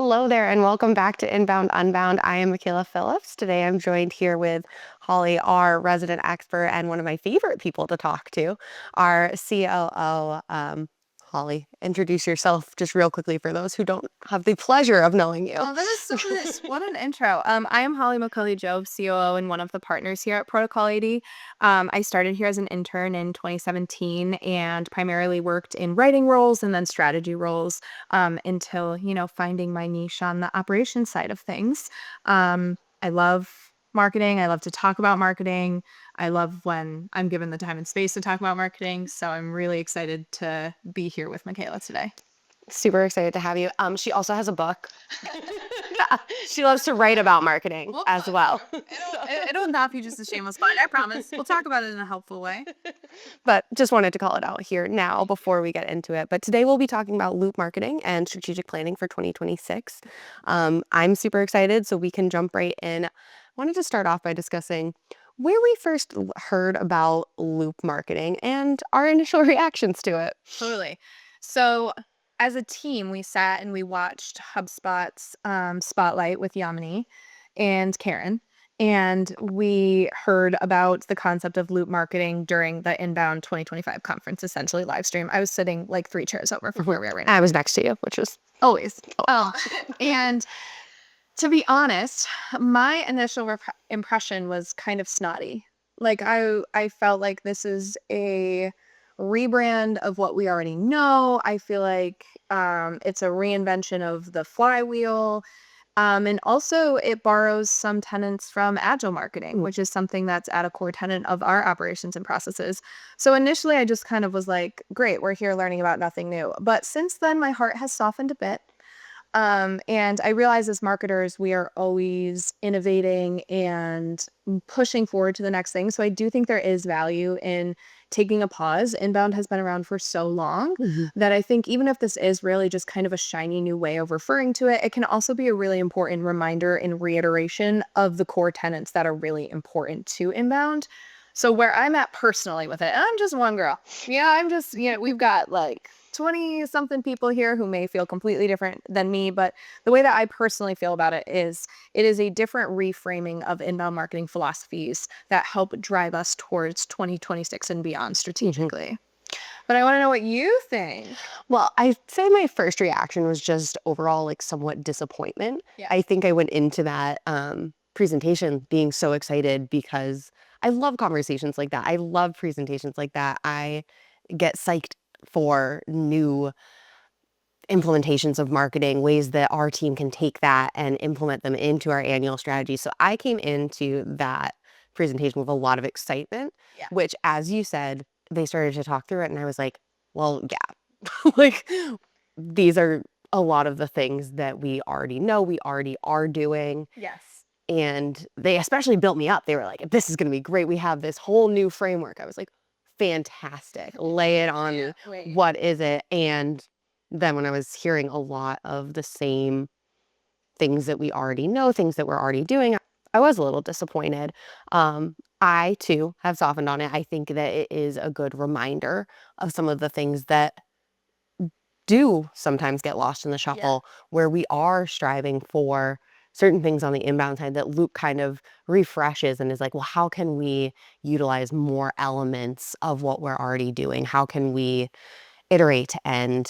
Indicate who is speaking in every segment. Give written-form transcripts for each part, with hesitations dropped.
Speaker 1: Hello there, and welcome back to Inbound Unbound. I am Michaela Phillips. Today I'm joined here with Holly, our resident expert, and one of my favorite people to talk to, our COO. Holly, introduce yourself just real quickly for those who don't have the pleasure of knowing you.
Speaker 2: Oh, that is so nice. What an intro. I am Holly Jobe, COO and one of the partners here at Protocol 80. I started here as an intern in 2017 and primarily worked in writing roles and then strategy roles until, finding my niche on the operations side of things. I love marketing. I love to talk about marketing. I love when I'm given the time and space to talk about marketing. So I'm really excited to be here with Michaela today.
Speaker 1: Super excited to have you. She also has a book. She loves to write about marketing as well.
Speaker 2: It'll not be just a shameless plug. I promise. We'll talk about it in a helpful way.
Speaker 1: But just wanted to call it out here now before we get into it. But today we'll be talking about loop marketing and strategic planning for 2026. I'm super excited, so we can jump right in. I wanted to start off by discussing where we first heard about loop marketing and our initial reactions to it.
Speaker 2: Totally. So, as a team, we sat and we watched HubSpot's Spotlight with Yamini and Karen. And we heard about the concept of loop marketing during the Inbound 2025 conference, essentially live stream. I was sitting like 3 chairs over from where we are right now.
Speaker 1: I was next to you, which was
Speaker 2: Always. Oh, and to be honest, my initial impression was kind of snotty. Like I felt like this is a rebrand of what we already know. I feel like it's a reinvention of the flywheel. And also it borrows some tenets from agile marketing, which is something that's at a core tenet of our operations and processes. So initially I just kind of was like, great, we're here learning about nothing new. But since then my heart has softened a bit. And I realize as marketers, we are always innovating and pushing forward to the next thing. So I do think there is value in taking a pause. Inbound has been around for so long that I think even if this is really just kind of a shiny new way of referring to it, it can also be a really important reminder and reiteration of the core tenets that are really important to Inbound. So where I'm at personally with it, and I'm just one girl. We've got like 20 something people here who may feel completely different than me, but the way that I personally feel about it is a different reframing of inbound marketing philosophies that help drive us towards 2026 and beyond strategically. But I want to know what you think.
Speaker 1: Well, I'd say my first reaction was just overall like somewhat disappointment.
Speaker 2: Yeah.
Speaker 1: I think I went into that presentation being so excited because I love conversations like that. I love presentations like that. I get psyched for new implementations of marketing, ways that our team can take that and implement them into our annual strategy. So I came into that presentation with a lot of excitement, which, as you said, they started to talk through it. And I was like, well, yeah, like these are a lot of the things that we already know, we already are doing.
Speaker 2: Yes.
Speaker 1: And they especially built me up. They were like, this is going to be great. We have this whole new framework. I was like, fantastic. Lay it on me. What is it? And then when I was hearing a lot of the same things that we already know, things that we're already doing, I was a little disappointed. I too have softened on it. I think that it is a good reminder of some of the things that do sometimes get lost in the shuffle, where we are striving for certain things on the inbound side that Loop kind of refreshes and is like, well, how can we utilize more elements of what we're already doing? How can we iterate and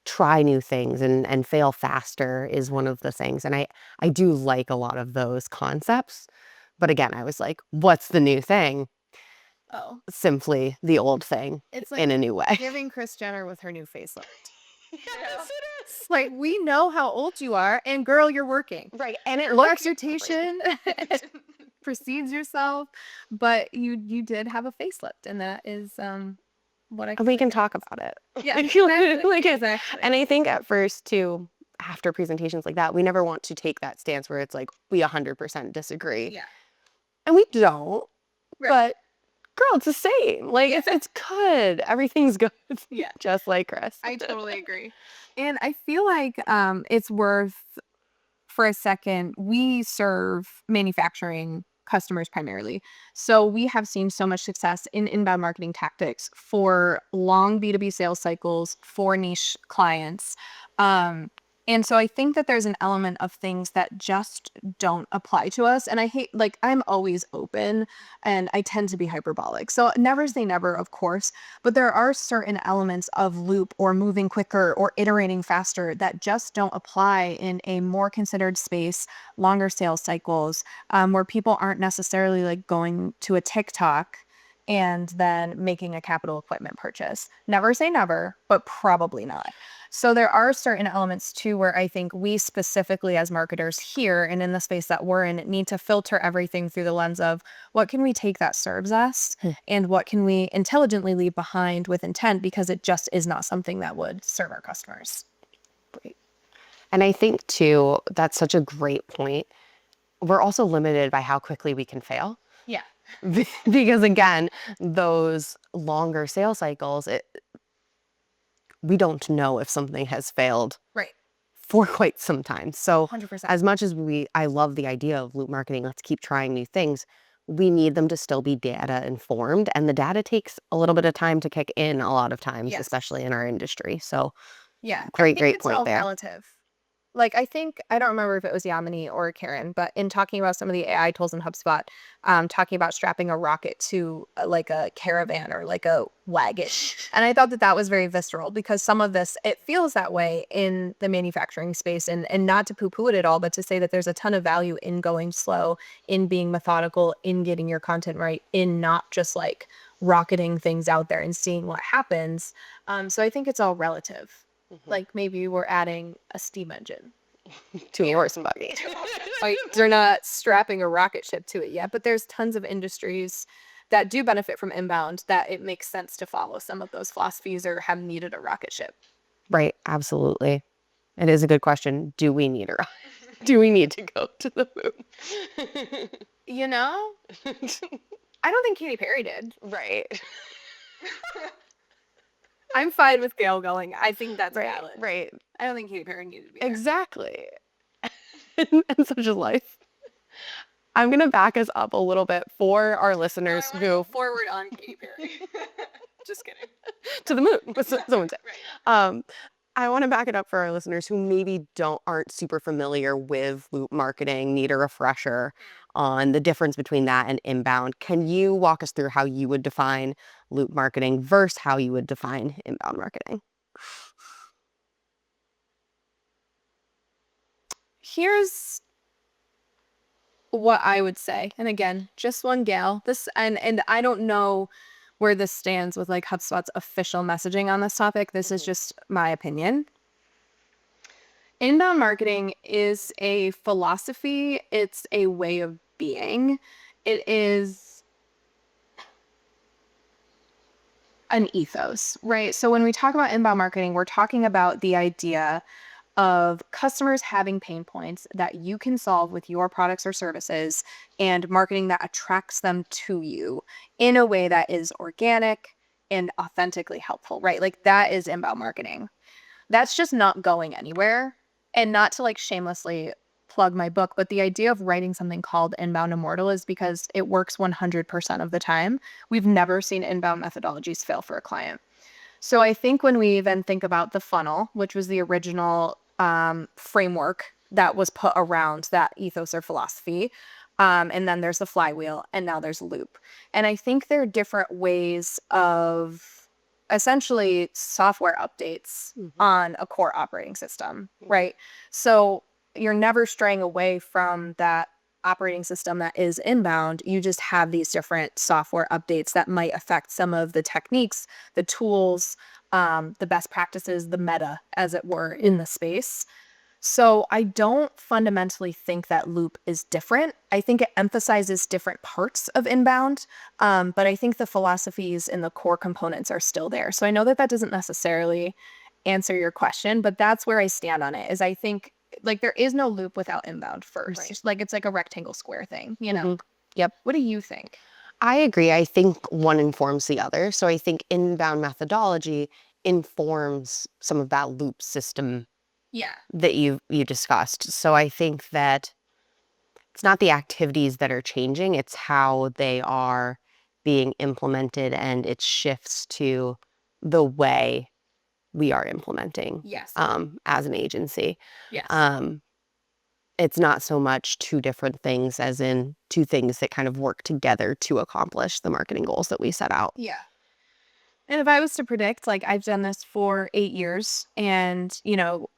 Speaker 1: try new things and fail faster is one of the things. And I do like a lot of those concepts. But again, I was like, what's the new thing?
Speaker 2: Oh,
Speaker 1: Simply the old thing
Speaker 2: it's like
Speaker 1: in a new way.
Speaker 2: giving Kris Jenner with her new facelift.
Speaker 1: Yes, it is.
Speaker 2: Like, we know how old you are, and girl, you're working.
Speaker 1: Right. And it looks
Speaker 2: Reputation precedes yourself, but you did have a facelift, and that is what I
Speaker 1: we can talk about it.
Speaker 2: Yeah,
Speaker 1: like,
Speaker 2: exactly.
Speaker 1: And I think at first too, after presentations like that, we never want to take that stance where it's like we 100% disagree.
Speaker 2: Yeah.
Speaker 1: And we don't.
Speaker 2: Right.
Speaker 1: But girl, it's the same. Like it's good. Everything's good.
Speaker 2: Yeah.
Speaker 1: Just like Kris.
Speaker 2: I totally agree. And I feel like it's worth for a second, we serve manufacturing customers primarily. So we have seen so much success in inbound marketing tactics for long B2B sales cycles for niche clients. And so I think that there's an element of things that just don't apply to us. And I hate, like, I'm always open and I tend to be hyperbolic. So never say never, of course, but there are certain elements of loop or moving quicker or iterating faster that just don't apply in a more considered space, longer sales cycles, where people aren't necessarily like going to a TikTok and then making a capital equipment purchase. Never say never, but probably not. So there are certain elements too where I think we specifically as marketers here and in the space that we're in need to filter everything through the lens of what can we take that serves us and what can we intelligently leave behind with intent, because it just is not something that would serve our customers.
Speaker 1: And I think too, that's such a great point. We're also limited by how quickly we can fail.
Speaker 2: Yeah.
Speaker 1: Because again, those longer sales cycles, we don't know if something has failed
Speaker 2: Right.
Speaker 1: for quite some time. So
Speaker 2: 100%.
Speaker 1: as much as I love the idea of loop marketing, let's keep trying new things, we need them to still be data informed. And the data takes a little bit of time to kick in a lot of times,
Speaker 2: Yes.
Speaker 1: especially in our industry. So
Speaker 2: Yeah.
Speaker 1: great
Speaker 2: It's
Speaker 1: point
Speaker 2: all
Speaker 1: there.
Speaker 2: relative. Like, I think, I don't remember if it was Yamini or Karen, but in talking about some of the AI tools in HubSpot, talking about strapping a rocket to like a caravan or like a wagon. And I thought that that was very visceral, because some of this, it feels that way in the manufacturing space, and not to poo poo it at all, but to say that there's a ton of value in going slow, in being methodical, in getting your content right, in not just like rocketing things out there and seeing what happens. So I think it's all relative. Like maybe we're adding a steam engine
Speaker 1: To a horse and buggy.
Speaker 2: like they're not strapping a rocket ship to it yet, but there's tons of industries that do benefit from inbound that it makes sense to follow some of those philosophies or have needed a rocket ship.
Speaker 1: Right. Absolutely. It is a good question. Do we need do we need to go to the moon?
Speaker 2: You know, I don't think Katy Perry did.
Speaker 1: Right.
Speaker 2: I'm fine with Gail going. I think that's valid.
Speaker 1: Right.
Speaker 2: I don't think Katy Perry needed to be there.
Speaker 1: Exactly. And such is life. I'm going to back us up a little bit for our listeners
Speaker 2: I
Speaker 1: who
Speaker 2: go forward on Katy Perry. Just kidding.
Speaker 1: to the moon, what someone said. I want to back it up for our listeners who maybe aren't super familiar with loop marketing, need a refresher on the difference between that and inbound. Can you walk us through how you would define loop marketing versus how you would define inbound marketing?
Speaker 2: Here's what I would say. And again, just one gal. This and I don't know where this stands with like HubSpot's official messaging on this topic. This is just my opinion. Inbound marketing is a philosophy, it's a way of being. It is an ethos, right? So when we talk about inbound marketing, we're talking about the idea of customers having pain points that you can solve with your products or services, and marketing that attracts them to you in a way that is organic and authentically helpful, right? Like that is inbound marketing. That's just not going anywhere. And not to like shamelessly plug my book, but the idea of writing something called Inbound Immortal is because it works 100% of the time. We've never seen inbound methodologies fail for a client. So I think when we then think about the funnel, which was the original framework that was put around that ethos or philosophy, and then there's the flywheel, and now there's loop. And I think there are different ways of essentially software updates on a core operating system, right? So you're never straying away from that operating system that is inbound. You just have these different software updates that might affect some of the techniques, the tools, the best practices, the meta, as it were, in the space. So I don't fundamentally think that loop is different. I think it emphasizes different parts of inbound, but I think the philosophies and the core components are still there. So I know that that doesn't necessarily answer your question, but that's where I stand on it. Is I think like there is no loop without inbound first.
Speaker 1: Right.
Speaker 2: Like it's like a rectangle square thing, you know?
Speaker 1: Yep.
Speaker 2: What do you think?
Speaker 1: I agree. I think one informs the other. So I think inbound methodology informs some of that loop system
Speaker 2: Yeah.
Speaker 1: that you discussed. So I think that it's not the activities that are changing, it's how they are being implemented, and it shifts to the way we are implementing
Speaker 2: Yes.
Speaker 1: as an agency.
Speaker 2: Yes.
Speaker 1: It's not so much two different things as in two things that kind of work together to accomplish the marketing goals that we set out.
Speaker 2: Yeah. And if I was to predict, like I've done this for 8 years and,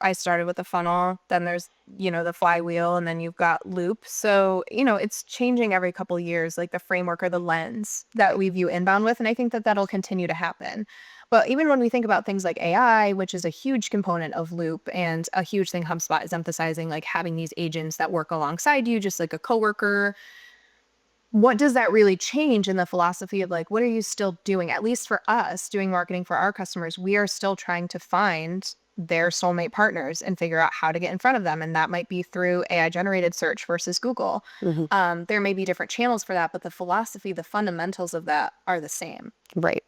Speaker 2: I started with a funnel, then there's, the flywheel and then you've got loop. So, it's changing every couple of years, like the framework or the lens that we view inbound with. And I think that that'll continue to happen. But even when we think about things like AI, which is a huge component of loop and a huge thing HubSpot is emphasizing, like having these agents that work alongside you, just like a coworker, what does that really change in the philosophy of like, what are you still doing? At least for us doing marketing for our customers, we are still trying to find their soulmate partners and figure out how to get in front of them. And that might be through AI generated search versus Google. There may be different channels for that, but the philosophy, the fundamentals of that are the same.
Speaker 1: Right.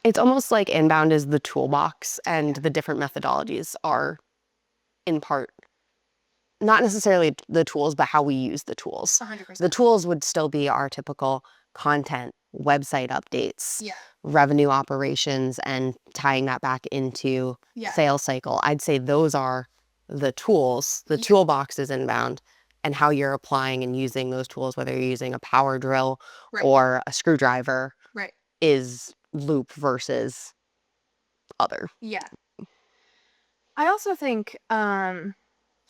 Speaker 1: It's almost like inbound is the toolbox and the different methodologies are in part not necessarily the tools, but how we use the tools.
Speaker 2: 100%.
Speaker 1: The tools would still be our typical content, website updates, revenue operations, and tying that back into sales cycle. I'd say those are the tools. The toolbox is inbound, and how you're applying and using those tools, whether you're using a power drill or a screwdriver, is loop versus other.
Speaker 2: Yeah. I also think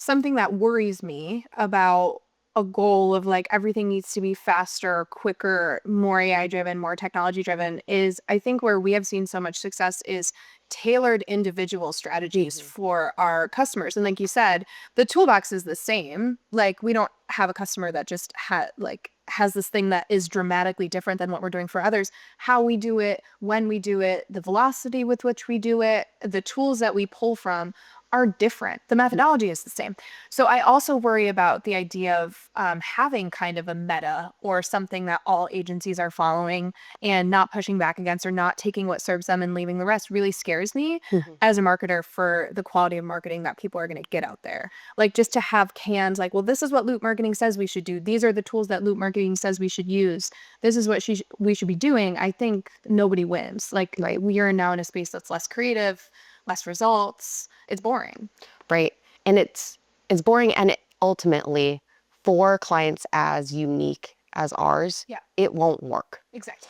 Speaker 2: something that worries me about a goal of like everything needs to be faster, quicker, more AI driven, more technology driven is I think where we have seen so much success is tailored individual strategies for our customers. And like you said, the toolbox is the same. Like we don't have a customer that just has this thing that is dramatically different than what we're doing for others. How we do it, when we do it, the velocity with which we do it, the tools that we pull from are different. The methodology is the same. So I also worry about the idea of having kind of a meta or something that all agencies are following and not pushing back against or not taking what serves them and leaving the rest really scares me as a marketer for the quality of marketing that people are going to get out there. Like just to have cans like, well, this is what loop marketing says we should do. These are the tools that loop marketing says we should use. This is what we should be doing. I think nobody wins. Like we are now in a space that's less creative, less results. It's boring.
Speaker 1: Right. And it's boring. And ultimately, for clients as unique as ours, it won't work.
Speaker 2: Exactly.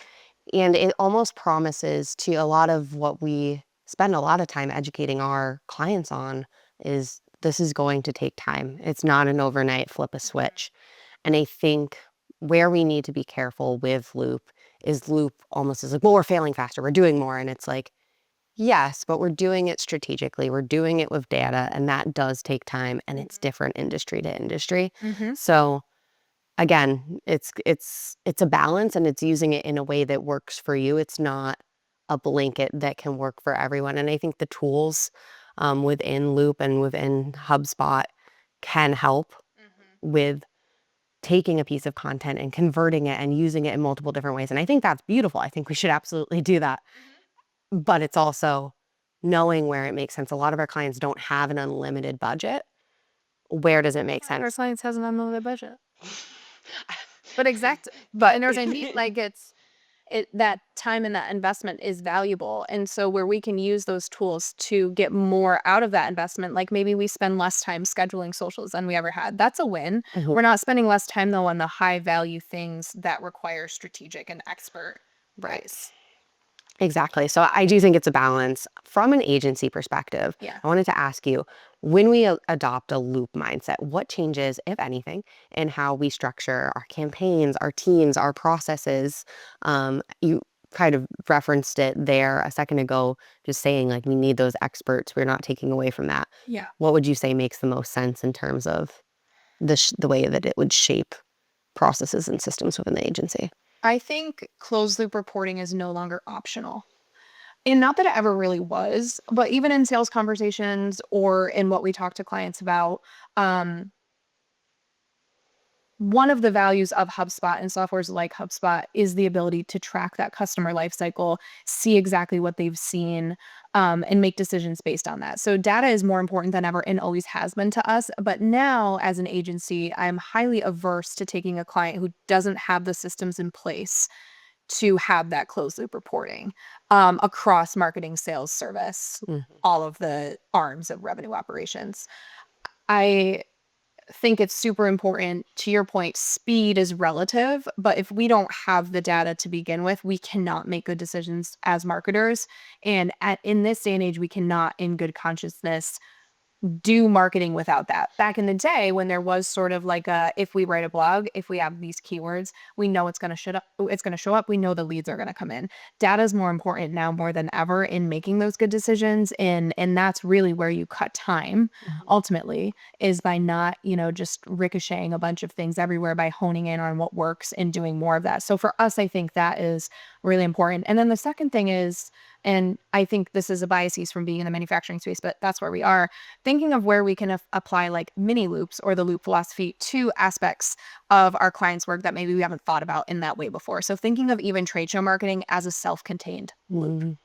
Speaker 1: And it almost promises to a lot of what we spend a lot of time educating our clients on is this is going to take time. It's not an overnight flip a switch. And I think where we need to be careful with loop is loop almost is like, well, we're failing faster. We're doing more. And it's like, yes, but we're doing it strategically. We're doing it with data, and that does take time, and it's different industry to industry. So again, it's a balance, and it's using it in a way that works for you. It's not a blanket that can work for everyone. And I think the tools within Loop and within HubSpot can help with taking a piece of content and converting it and using it in multiple different ways. And I think that's beautiful. I think we should absolutely do that. But it's also knowing where it makes sense. A lot of our clients don't have an unlimited budget. Where does it make sense?
Speaker 2: Our clients has an unlimited budget. But in order to meet, like that time and that investment is valuable. And so where we can use those tools to get more out of that investment, like maybe we spend less time scheduling socials than we ever had. That's a win. We're not spending less time though on the high value things that require strategic and expert advice.
Speaker 1: Exactly. So I do think it's a balance from an agency perspective. I wanted to ask you, when we adopt a loop mindset, what changes, if anything, in how we structure our campaigns, our teams, our processes? You kind of referenced it there a second ago, just saying like we need those experts. We're not taking away from that. What would you say makes the most sense in terms of the way that it would shape processes and systems within the agency?
Speaker 2: I think closed loop reporting is no longer optional. And not that it ever really was, but even in sales conversations or in what we talk to clients about, one of the values of HubSpot and softwares like HubSpot is the ability to track that customer lifecycle, see exactly what they've seen, and make decisions based on that. So data is more important than ever and always has been to us. But now as an agency, I'm highly averse to taking a client who doesn't have the systems in place to have that closed loop reporting across marketing, sales, service, all of the arms of revenue operations. I think it's super important. To your point, speed is relative, but if we don't have the data to begin with, we cannot make good decisions as marketers. And in this day and age, we cannot, in good consciousness, do marketing without that. Back in the day when there was sort of like if we write a blog, if we have these keywords, we know it's going to show up. We know the leads are going to come in. Data is more important now more than ever in making those good decisions. And that's really where you cut time ultimately, is by not, just ricocheting a bunch of things everywhere, by honing in on what works and doing more of that. So for us, I think that is really important. And then the second thing is, and I think this is a biases from being in the manufacturing space, but that's where we are, thinking of where we can apply like mini loops or the loop philosophy to aspects of our clients' work that maybe we haven't thought about in that way before. So thinking of even trade show marketing as a self-contained loop.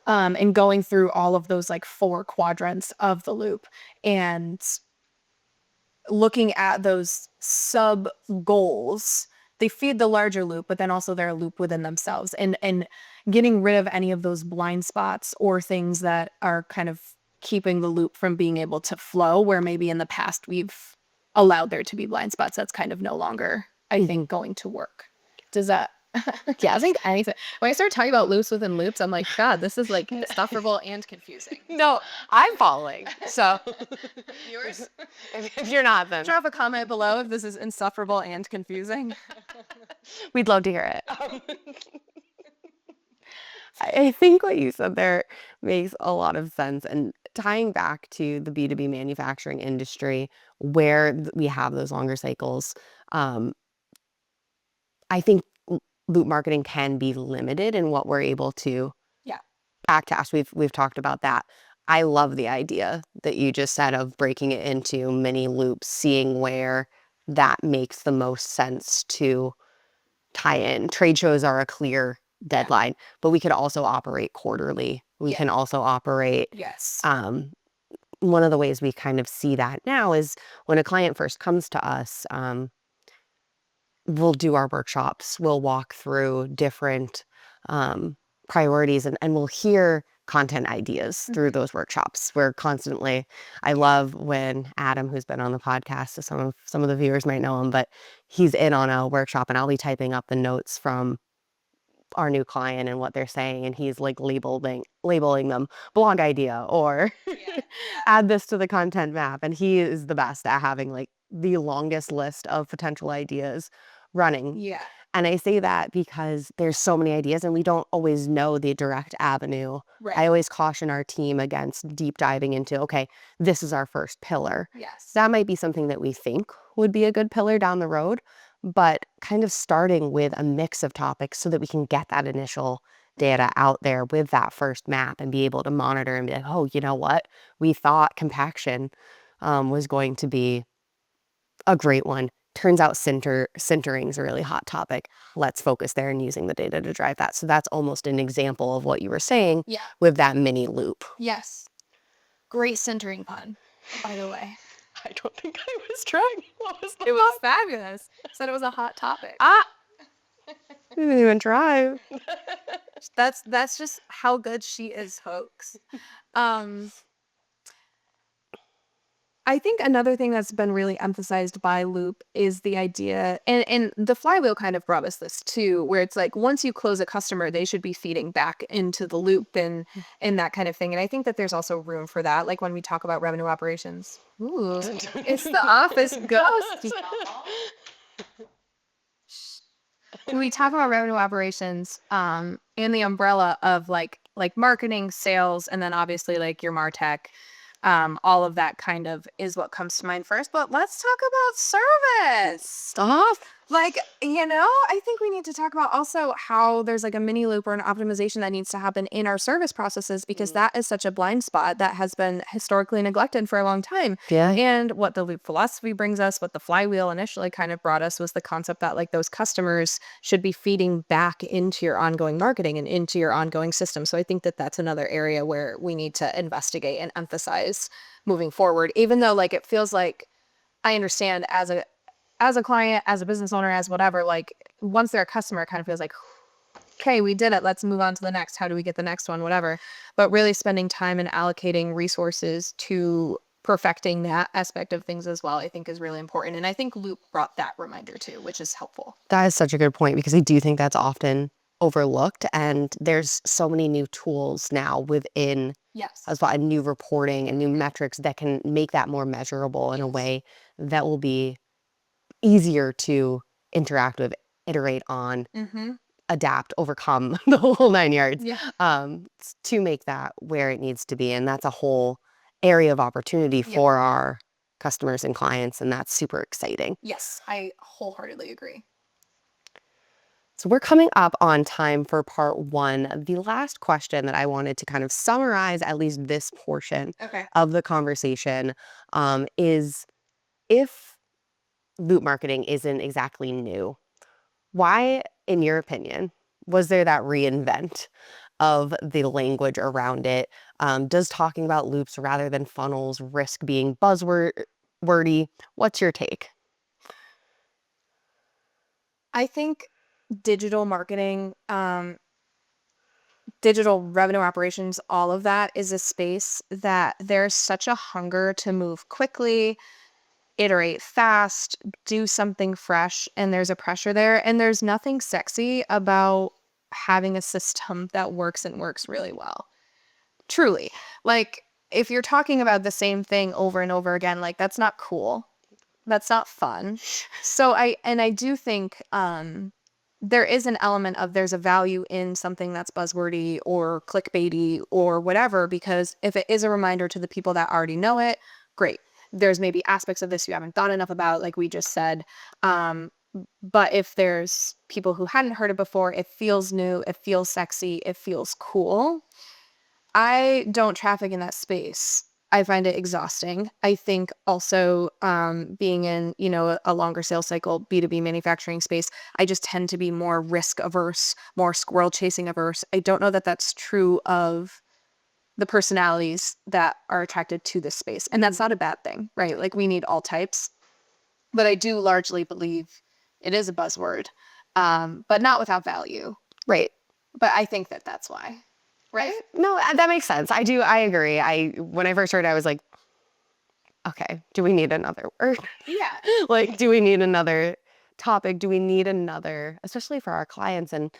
Speaker 2: And going through all of those like 4 quadrants of the loop and looking at those sub goals. They feed the larger loop, but then also they're a loop within themselves, and getting rid of any of those blind spots or things that are kind of keeping the loop from being able to flow, where maybe in the past we've allowed there to be blind spots. That's kind of no longer, I think, going to work. Does that? Yeah, I think anything. When I start talking about loops within loops, I'm like, God, this is like insufferable and confusing.
Speaker 1: No, I'm following. So
Speaker 2: Yours?
Speaker 1: if you're not, then
Speaker 2: Drop a comment below if this is insufferable and confusing.
Speaker 1: we'd love to hear it. I think what you said there makes a lot of sense. And tying back to the B2B manufacturing industry, where we have those longer cycles, I think loop marketing can be limited in what we're able to back task. We've talked about that. I love the idea that you just said of breaking it into mini loops, seeing where that makes the most sense to tie in. Trade shows are a clear deadline, but we could also operate quarterly. We can also operate.
Speaker 2: Yes.
Speaker 1: One of the ways we kind of see that now is when a client first comes to us, we'll do our workshops. We'll walk through different priorities, and we'll hear content ideas through those workshops. We're constantly, I love when Adam, who's been on the podcast, so some of the viewers might know him, but he's in on a workshop and I'll be typing up the notes from our new client and what they're saying, and he's like labeling them blog idea or add this to the content map. And he is the best at having like the longest list of potential ideas running.
Speaker 2: Yeah.
Speaker 1: And I say that because there's so many ideas and we don't always know the direct avenue.
Speaker 2: Right.
Speaker 1: I always caution our team against deep diving into, okay, this is our first pillar.
Speaker 2: Yes.
Speaker 1: That might be something that we think would be a good pillar down the road, but kind of starting with a mix of topics so that we can get that initial data out there with that first map and be able to monitor and be like, oh, you know what? We thought compaction was going to be a great one. Turns out centering is a really hot topic. Let's focus there and using the data to drive that. So that's almost an example of what you were saying with that mini loop.
Speaker 2: Yes. Great centering pun, by the way.
Speaker 1: I don't think I was trying. What was
Speaker 2: It was fabulous. Said it was a hot topic.
Speaker 1: I didn't even try.
Speaker 2: That's just how good she is, folks. I think another thing that's been really emphasized by Loop is the idea, and the flywheel kind of brought us this too, where it's like once you close a customer, they should be feeding back into the loop and that kind of thing. And I think that there's also room for that, like when we talk about revenue operations. Ooh, it's the office ghost. When we talk about revenue operations, in the umbrella of like marketing, sales, and then obviously like your MarTech. All of that kind of is what comes to mind first. But let's talk about service.
Speaker 1: Stop.
Speaker 2: Like, I think we need to talk about also how there's like a mini loop or an optimization that needs to happen in our service processes, because that is such a blind spot that has been historically neglected for a long time.
Speaker 1: Yeah.
Speaker 2: And what the loop philosophy brings us, what the flywheel initially kind of brought us, was the concept that like those customers should be feeding back into your ongoing marketing and into your ongoing system. So I think that that's another area where we need to investigate and emphasize moving forward, even though like it feels like I understand as a as a client, as a business owner, as whatever, like once they're a customer, it kind of feels like, okay, we did it. Let's move on to the next. How do we get the next one? Whatever. But really spending time and allocating resources to perfecting that aspect of things as well, I think is really important. And I think Loop brought that reminder too, which is helpful.
Speaker 1: That is such a good point because I do think that's often overlooked, and there's so many new tools now within
Speaker 2: Yes.
Speaker 1: HubSpot and new reporting and new metrics that can make that more measurable in a way that will be easier to interact with, iterate on,
Speaker 2: Mm-hmm.
Speaker 1: adapt, overcome the whole 9 yards,
Speaker 2: Yeah.
Speaker 1: to make that where it needs to be. And that's a whole area of opportunity for our customers and clients, and that's super exciting.
Speaker 2: Yes, I wholeheartedly agree.
Speaker 1: So we're coming up on time for part one. The last question that I wanted to kind of summarize at least this portion of the conversation is, if loop marketing isn't exactly new, why, in your opinion, was there that reinvent of the language around it? Does talking about loops rather than funnels risk being buzzwordy? What's your take?
Speaker 2: I think digital marketing, digital revenue operations, all of that is a space that there's such a hunger to move quickly, iterate fast, do something fresh, and there's a pressure there. And there's nothing sexy about having a system that works and works really well. Truly. Like, if you're talking about the same thing over and over again, like, that's not cool. That's not fun. So I do think there is an element of there's a value in something that's buzzwordy or clickbaity or whatever, because if it is a reminder to the people that already know it, great. There's maybe aspects of this you haven't thought enough about, like we just said. But if there's people who hadn't heard it before, it feels new, it feels sexy, it feels cool. I don't traffic in that space. I find it exhausting. I think also being in, a longer sales cycle, B2B manufacturing space, I just tend to be more risk averse, more squirrel chasing averse. I don't know that that's true of the personalities that are attracted to this space. And that's not a bad thing, right? Like, we need all types. But I do largely believe it is a buzzword, but not without value.
Speaker 1: Right.
Speaker 2: But I think that that's why. Right?
Speaker 1: No, that makes sense. I agree. When I first heard it, I was like, okay, do we need another word?
Speaker 2: Yeah.
Speaker 1: Like, do we need another topic? Do we need another, especially for our clients? And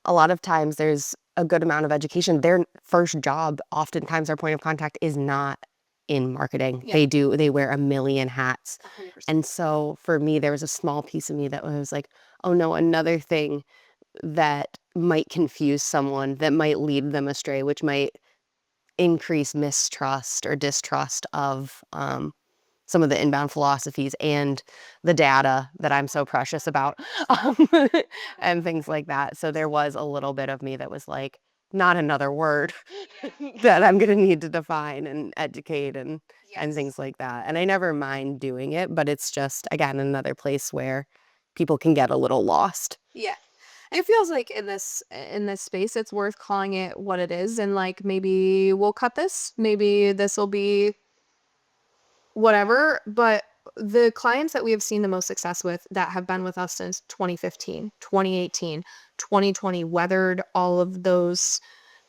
Speaker 1: a lot of times there's a good amount of education. Their first job, oftentimes our point of contact is not in marketing.
Speaker 2: Yeah.
Speaker 1: They wear a million hats.
Speaker 2: 100%.
Speaker 1: And so for me, there was a small piece of me that was like, oh no, another thing that might confuse someone, that might lead them astray, which might increase mistrust or distrust of some of the inbound philosophies and the data that I'm so precious about, and things like that. So there was a little bit of me that was like, not another word that I'm going to need to define and educate and things like that. And I never mind doing it, but it's just, again, another place where people can get a little lost.
Speaker 2: Yeah. It feels like in this space, it's worth calling it what it is, and like, maybe we'll cut this. Maybe this will be whatever. But the clients that we have seen the most success with, that have been with us since 2015, 2018, 2020, weathered all of those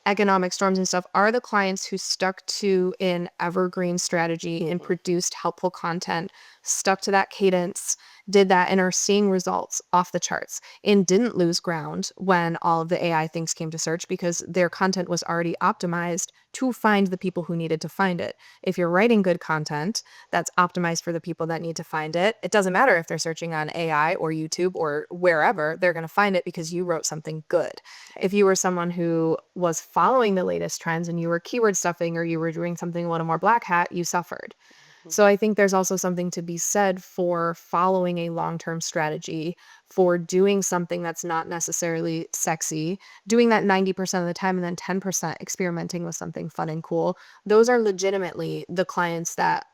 Speaker 2: economic storms and stuff, are the clients who stuck to an evergreen strategy and produced helpful content, stuck to that cadence, did that, and are seeing results off the charts, and didn't lose ground when all of the AI things came to search, because their content was already optimized to find the people who needed to find it. If you're writing good content that's optimized for the people that need to find it, it doesn't matter if they're searching on AI or YouTube or wherever, they're going to find it because you wrote something good. If you were someone who was following the latest trends and you were keyword stuffing, or you were doing something a little more black hat, you suffered. So I think there's also something to be said for following a long-term strategy, for doing something that's not necessarily sexy, doing that 90% of the time, and then 10% experimenting with something fun and cool. Those are legitimately the clients that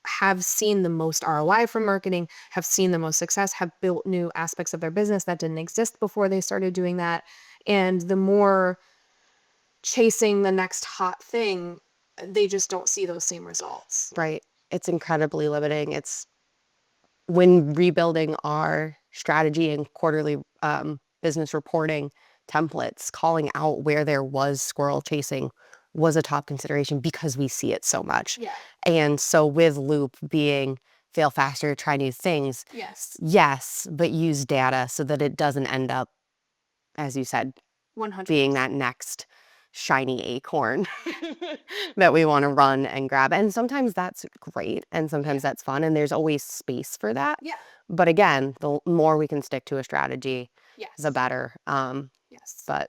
Speaker 2: have seen the most ROI from marketing, have seen the most success, have built new aspects of their business that didn't exist before they started doing that. And the more chasing the next hot thing, they just don't see those same results.
Speaker 1: Right. It's incredibly limiting. It's when rebuilding our strategy and quarterly business reporting templates, calling out where there was squirrel chasing was a top consideration because we see it so much.
Speaker 2: Yeah.
Speaker 1: And so with Loop being fail faster, try new things, yes, but use data so that it doesn't end up, as you said,
Speaker 2: 100%.
Speaker 1: being that next shiny acorn that we want to run and grab. And sometimes that's great and sometimes that's fun and there's always space for that.
Speaker 2: Yeah.
Speaker 1: But again, the more we can stick to a strategy,
Speaker 2: Yes.
Speaker 1: the better.
Speaker 2: Yes.
Speaker 1: But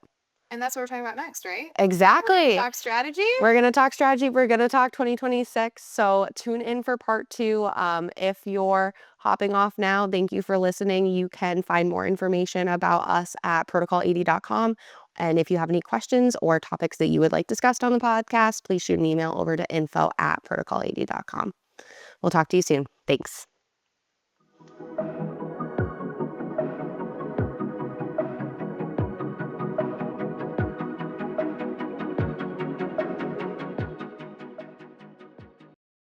Speaker 2: And that's what we're talking about next, right?
Speaker 1: exactly.
Speaker 2: Talk strategy.
Speaker 1: We're going to talk strategy. We're going to talk 2026. So tune in for part 2. If you're hopping off now, thank you for listening. You can find more information about us at protocol80.com. And if you have any questions or topics that you would like discussed on the podcast, please shoot an email over to info@protocol80.com. We'll talk to you soon. Thanks.